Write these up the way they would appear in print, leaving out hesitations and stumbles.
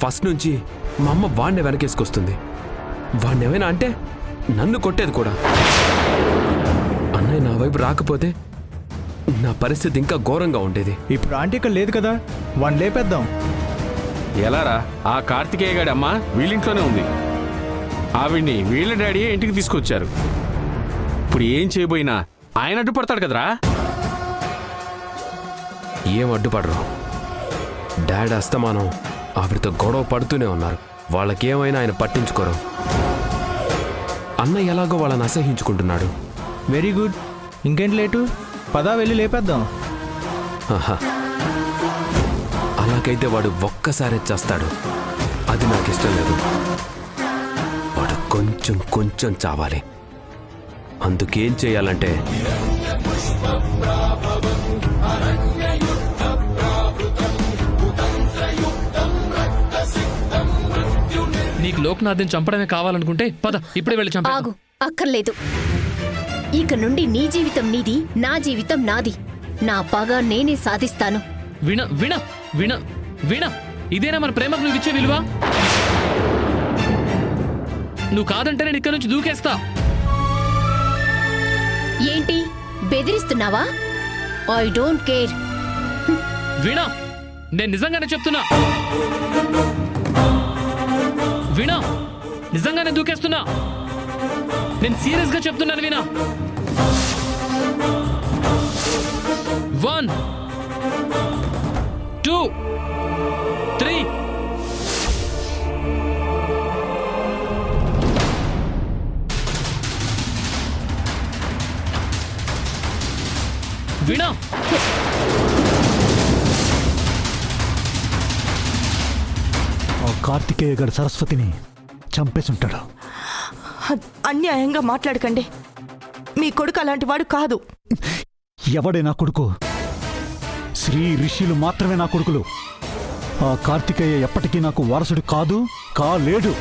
First నుంచి మా అమ్మ వాడిని వెనకేసుకొస్తుంది. వాడినేమైనా అంటే నన్ను కొట్టేది కూడా. అన్నయ్య నా వైపు రాకపోతే నా పరిస్థితి ఇంకా ఘోరంగా ఉండేది. ఇప్పుడు ఆంటీ ఇక్కడ లేదు కదా, వాడిని లేపేద్దాం. ఎలారా? ఆ కార్తికేయ గారి అమ్మ వీళ్ళింట్లోనే ఉంది. ఆవిడ్ని వీళ్ళ డాడీయే ఇంటికి తీసుకొచ్చారు. ఇప్పుడు ఏం చేయబోయినా ఆయన అడ్డుపడతాడు కదరా. ఏం అడ్డుపడరు. డాడ్ అస్తమానం ఆవిడతో గొడవ పడుతూనే ఉన్నారు. వాళ్ళకేమైనా ఆయన పట్టించుకోరు. అన్న ఎలాగో వాళ్ళని అసహించుకుంటున్నాడు. Very good. ఇంకేంటి లేటు, పదా వెళ్ళి లేపేద్దాం. ఆహా, అలాగైతే వాడు ఒక్కసారి చేస్తాడు. అది నాకు ఇష్టం లేదు. వాడు కొంచెం కొంచెం చావాలి. అందుకేం చేయాలంటే నీకు లోక్నాథ్ని చంపడమే కావాలనుకుంటే పద, ఇప్పుడే వెళ్ళి చంపా. ఆగు, అక్కర్లేదు. ఇక నుండి నీ జీవితం నీది, నా జీవితం నాది. నా పగ నేనే సాధిస్తాను. విణ విణ విణ విణ ఇదేనా మన ప్రేమకు నువ్వు ఇచ్చే విలువ? నువ్వు కాదంటే నేను ఇక్కడ నుంచి దూకేస్తా. ఏంటి బెదిరిస్తున్నావా? I don't care. వీణ, నేను నిజంగానే చెప్తున్నా. వీణ, నిజంగానే దూకేస్తున్నా. నేను సీరియస్ గా చెప్తున్నాను వీణ. 1 2 3 వీణ, కార్తికేయ గారు సరస్వతిని చంపేసుంటాడు. అన్యాయంగా మాట్లాడకండి. మీ కొడుకు అలాంటి వాడు కాదు. ఎవడే నా కొడుకు? శ్రీ ఋషులు మాత్రమే నా కొడుకులు. ఆ కార్తికేయ ఎప్పటికీ నాకు వారసుడు కాలేడు.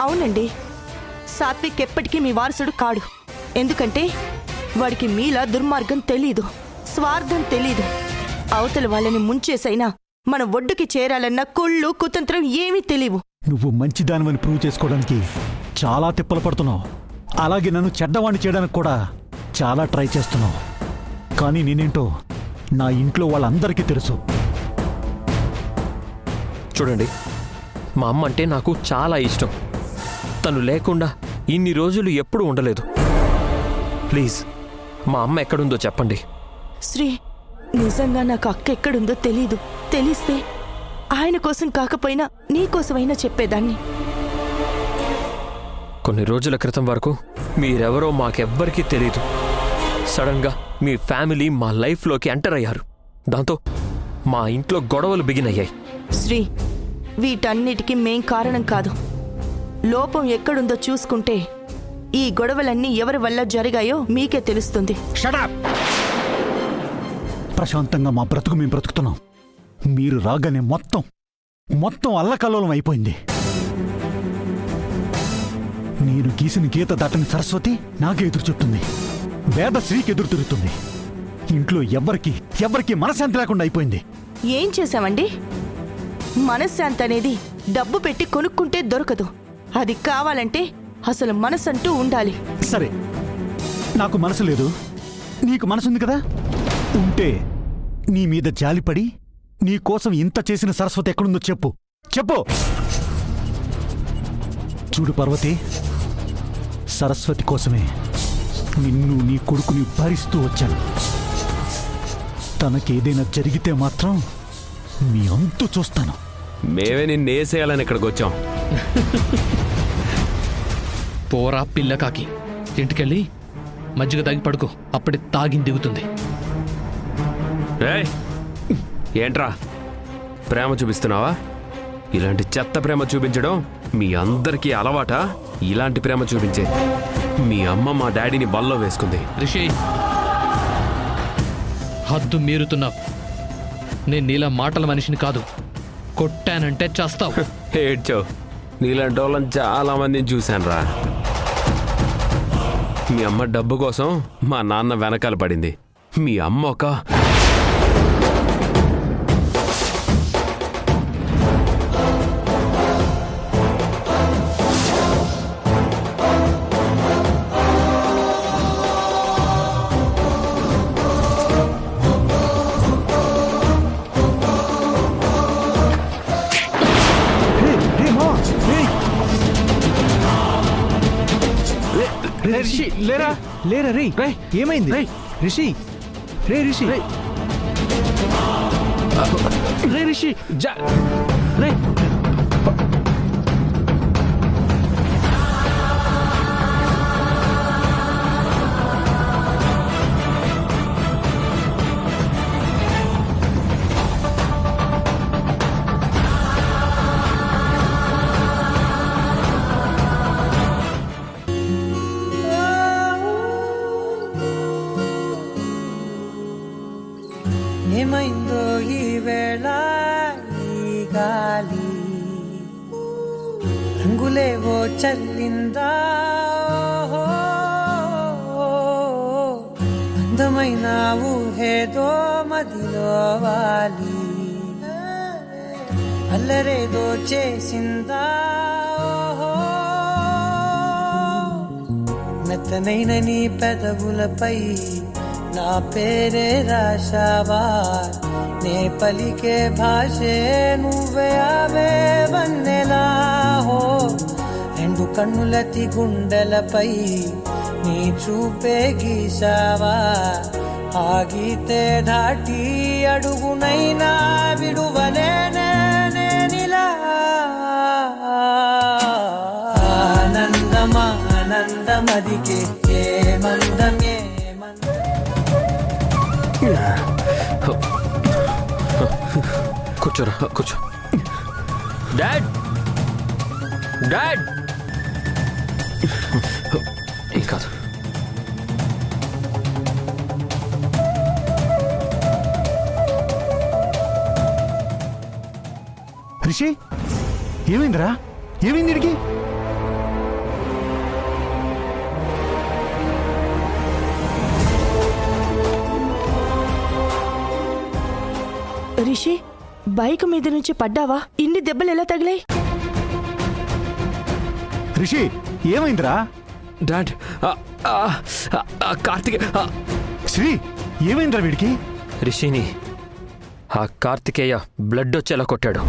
అవునండి, సాత్విక్ ఎప్పటికీ మీ వారసుడు కాడు. ఎందుకంటే వాడికి మీలా దుర్మార్గం తెలీదు, స్వార్థం తెలీదు. అవతల వాళ్ళని ముంచేసైనా మన ఒడ్డుకి చేరాలన్న కుళ్ళు కుతంత్రం ఏమీ తెలియవు. నువ్వు మంచిదానివని ప్రూవ్ చేసుకోవడానికి చాలా తిప్పలు పడుతున్నావు. అలాగే నన్ను చెడ్డవాణ్ణి చేయడానికి కూడా చాలా ట్రై చేస్తున్నావు. కానీ నేనేంటో నా ఇంట్లో వాళ్ళందరికీ తెలుసు. చూడండి, మా అమ్మ అంటే నాకు చాలా ఇష్టం. తను లేకుండా ఇన్ని రోజులు ఎప్పుడూ ఉండలేదు. ప్లీజ్, మా అమ్మ ఎక్కడుందో చెప్పండి. శ్రీ, నిజంగా నాకు అక్క ఎక్కడుందో తెలీదు. తెలిస్తే ఆయన కోసం కాకపోయినా నీ కోసమైనా చెప్పేదాన్ని. కొన్ని రోజుల క్రితం వరకు మీరెవరో మాకెవ్వరికీ తెలీదు. సడన్గా మీ ఫ్యామిలీ మా లైఫ్లోకి ఎంటర్ అయ్యారు. దాంతో మా ఇంట్లో గొడవలు బిగినయ్యాయి. శ్రీ, వీటన్నిటికీ మేం కారణం కాదు. లోపం ఎక్కడుందో చూసుకుంటే ఈ గొడవలన్నీ ఎవరి వల్ల జరిగాయో మీకే తెలుస్తుంది. షటప్! ప్రశాంతంగా మా బ్రతుకు మేము బ్రతుకుతున్నాం. మీరు రాగానే మొత్తం అల్లకల్లోలం అయిపోయింది. నేను గీసిన గీత దాటని సరస్వతి నాకే ఎదురు చెప్తుంది. వేదశ్రీకి ఎదురు తిరుగుతుంది. ఇంట్లో ఎవరికి మనశ్శాంతి లేకుండా అయిపోయింది. ఏం చేశామండి? మనశ్శాంతి అనేది డబ్బు పెట్టి కొనుక్కుంటే దొరకదు. అది కావాలంటే అసలు మనసంటూ ఉండాలి. సరే, నాకు మనసు లేదు, నీకు మనసుంది కదా. ఉంటే నీ మీద జాలిపడి నీ కోసం ఇంత చేసిన సరస్వతి ఎక్కడుందో చెప్పు. చూడు పార్వతి, సరస్వతి కోసమే నిన్ను నీ కొడుకుని భరిస్తూ వచ్చాను. తనకేదైనా జరిగితే మాత్రం నీ అంతు చూస్తాను. మేమే నిన్నేసేయాలని ఇక్కడికి వచ్చాం. పోరా పిల్ల కాకి, ఇంటికెళ్ళి మజ్జిగ తాగి పడుకో. అప్పుడే తాగిని దిగుతుంది. ఏంట్రా ప్రేమ చూపిస్తున్నావా? ఇలాంటి చెత్త ప్రేమ చూపించడం మీ అందరికీ అలవాటా? ఇలాంటి ప్రేమ చూపించే మీ అమ్మ మా డాడీని బల్లో వేసుకుంది. రిషి, హద్దు మీరుతున్నావు. నేను నీలా మాటల మనిషిని కాదు. కొట్టానంటే చేస్తావు. ఏడ్చావు. నీలాంటి వాళ్ళని చాలా మందిని చూశాను రా. మీ అమ్మ డబ్బు కోసం మా నాన్న వెనకాల పడింది. మీ అమ్మ ఒక లేరా లేరా రే రేయ్. ఏమైంది రేయ్. రిషి రే రిషి రే రిషి రే ఏమైందో ఈ వేళ ఈ గాలి రంగులేవో చల్లిందా ఓహో, అందమైన ఊహేదో మదిలో వాలి అల్లరేదో చేసిందా ఓహో, మెత్తనైన నీ పెదవులపై నా పేరే రాశావా నే పలికే భాషే నువ్వే అవే వన్నెలా హో రెండు కన్నులతి గుండెలపై నీ చూపే గీసావా ఆగితే దాటి అడుగునైనా విడువలేనే నేనిలా ఆనందమా ఆనందమదికే ఏ మందమే కూర్చోరా కూర్చో. డాడ్ డాడ్ ఏం కాదు. రిషి ఏమైందిరా? ఏమైంది వీడికి? రిషి బైక్ మీద నుంచి పడ్డావా? ఇన్ని దెబ్బలు ఎలా తగిలాయి? రిషి ఏమైందిరా? డాడ్ కార్తిక్ శ్రీ ఏమైందిరా వీడికి? రిషిని ఆ కార్తికేయ బ్లడ్ వచ్చేలా కొట్టాడు.